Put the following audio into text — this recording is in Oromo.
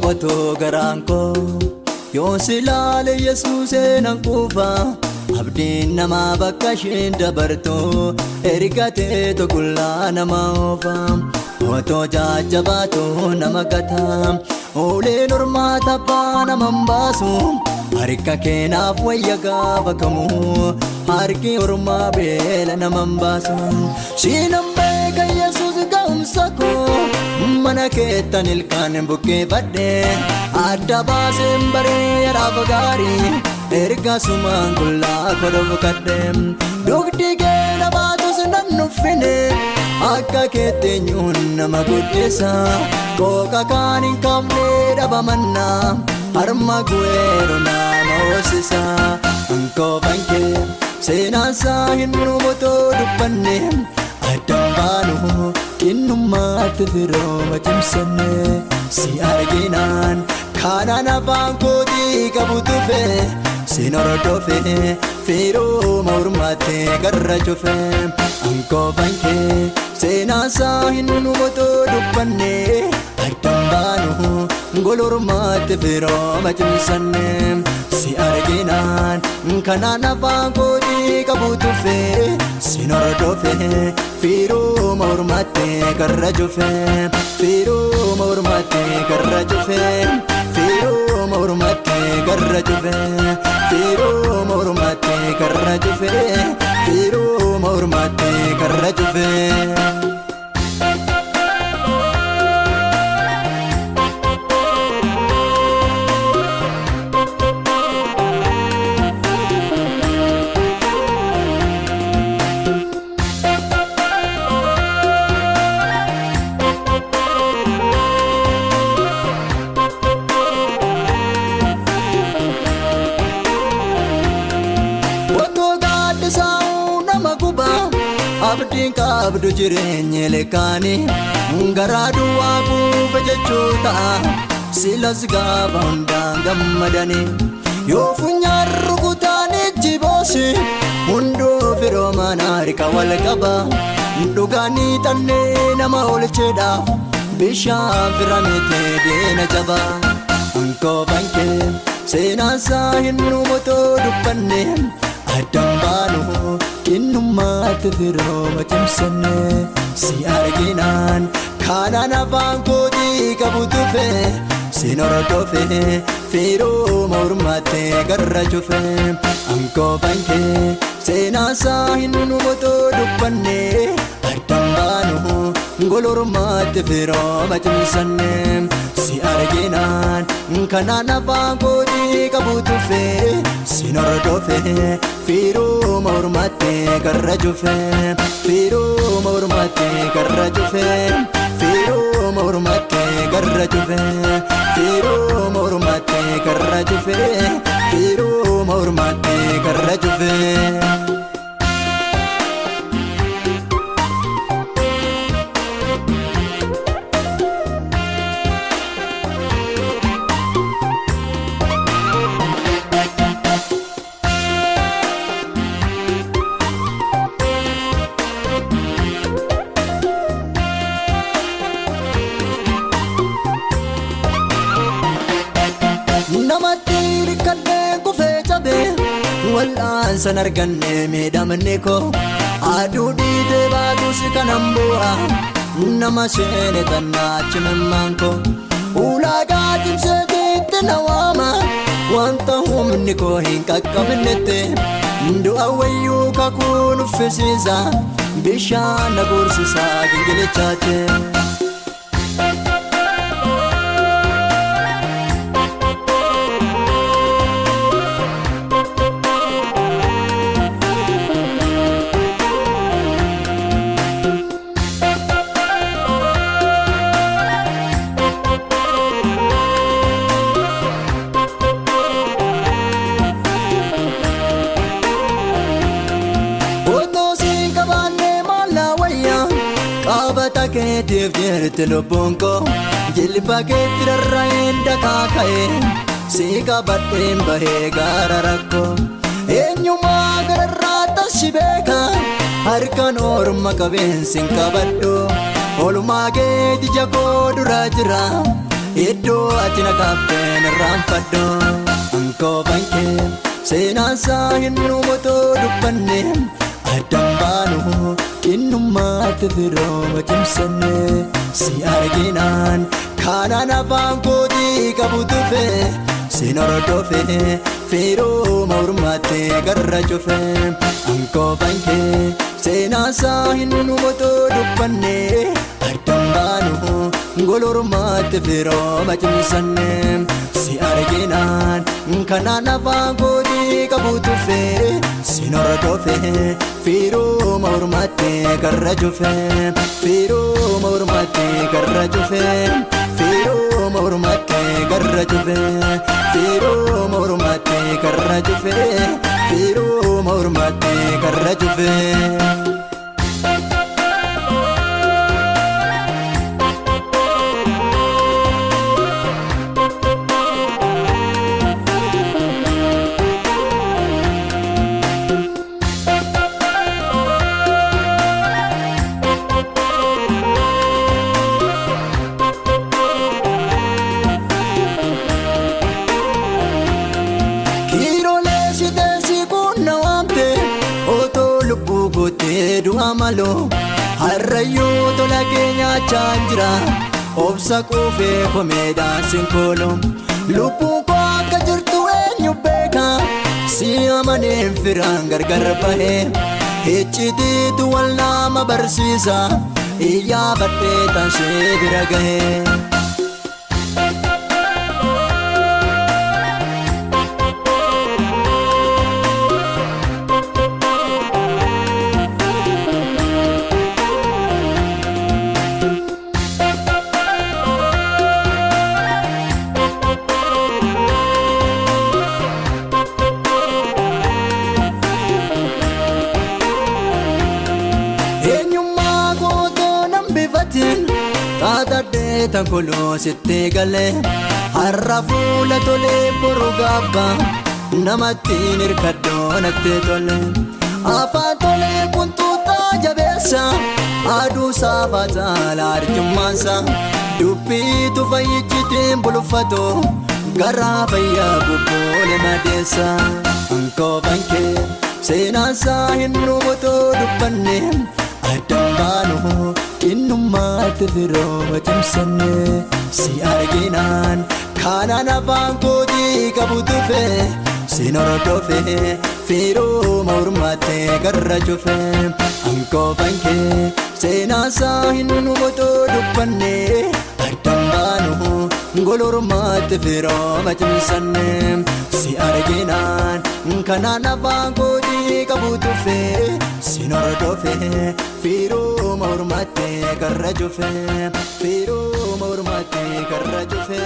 boqotu garanko yoo silaale Yesuuseen hanquufa abdiin nama bakka isheen dabartu ergatee tokkullaa nama oofa otoo jajjabaatu nama gata ooleen hormaata abbaa nama baasu harka keenaaf wayya gaafa kamuu harki ormaa beela nama baasu siinan beeka Yesuus ga'umsa koo mana keettan ilkaan buqqeeffadhe adda baaseen bareedaaf gaarii ergasumaan qullaa kodhoof kadhe dugdi keena baatus nan nuffine akka keetteenyuun nama guddisa kooka kaan hin qabne dhabamanna harma guweeru nama hoosisa hankoofan kee seenaasaa hin hubotoo dubbanne addaan baanu kinnummaatti firooma cimsanne si arginaan kaanaan afaan kootii qabu tufe sin hordofe firooma hormaatte garra cufe hankoofan kee seenaasaa hin hubotoo dubbanne addaan baanu golormaatti firooma cimsanne si arginaan kanaan afaan kootii qabu tufe sin hordofe firooma hormaatte garra cufe firooma hormaatte garra cufe firooma hormaatte garra cufe firooma hormaatte garra cufe firooma hormaatte garra cufe. Abdiin qabdu jireenya lekkaani garaa duwwaa kuufa jechuu ta'a silas gaafa hundaan gammadani yoo funyaan rukutaan ijji boosi hunduu firoomaan harka wal qaba dhugaanii tannee nama oolcheedha bishaan firametee deena jaba hankoofan kee seenaasaa hin hubotoo dubbanne addaan baanu kinnummaatti firooma cimsanne si arginaan kaanaan afaan kootii qabu tufe sin hordofe firooma hormaatte garra cufe hankoofan kee seenaasaa hin hubotoo dubbanne addaan baanu golormaatti firooma cimsanne si arginaan kanaan afaan kootii qabu tufe sin hordofe firooma hormaatte garra cufe firooma hormaatte garra cufe firooma hormaatte garra cufe firooma hormaatte garra cufe firooma hormaatte garra cufe. Wal'aan san arganne miidhamne koo aduu dhiitee baatus kanan bu'a nama seene tannaachi mammaan koo ulaagaa cimseetiitti na waama wanta humni koo hin qaqqabnette du'a wayyuu kakuun uffisiisa bishaan na gorsisaa gingilichaate. Keetiif jirti lubbuun koo jilba keetti rarra'een dakaa ka'ee si qabadheen bahee gaara rakkoo eenyumaa gararraa tashi beeka harkaan orma qabeensi hin qabadhu olumaa keeti jagoo dura jira iddoo ati na kaafteen irraanfadhu. Ankoo bankee seenaasaa hin nuumotoo dubbanne addaan baanu innummaatti firooma cimsanne. Si arginaan kaanaan afaan kootii qabu tufe sin hordofe firooma urmaatte garra cufe. Ankoo bankee seenaasaa hin nuumotoo dubbanne addaan baanu golormaatti firooma cimsanne. Si arginaan kaanaan afaan kootii qabu tufe sin hordofe firooma urmaatte garra cufe. Firooma urmaatte garra cufe. Firooma urmaatte garra cufe. Firooma urmaatte garra cufe. Firooma urmaatte garra cufe. Du'a maloo harrayyuu tola keenyachaa jira obsa quufee komeedhaan sinkooloo. Lubbuun koo akka jirtu eenyu beeka si amaneen firaan gargar bahee icciitiitu wal nama barsiisa iyyaa badhee taashee bira gahee. Taatadhee tankoloo sitti galee har'a fuula tolee boru gaabba namattiin hirkadhoo natti tole. Afaan tolee kuntuutaa jabeessa aduu saafaa caalaa arjummaansa dubbiitu fayyichitiin bulfatu garaa fayyaa bubboole madeessa. Ankoo bankee seenaasaa hin nuumotoo dubbanne addaan baanu innummaatti firooma cimsanne. Si arginaan kaanaan afaan kootii qabu tufe sin hordofe firooma urmaatte garra cufe. Ankoo bankee seenaasaa hin nuumotoo dubbanne addaan baanu golormaatti firooma cimsanne. Si arginaan kaanaan afaan kootii qabu tufe sin hordofe firooma urmaatte garra cufe. Firooma urmaatte garra cufe.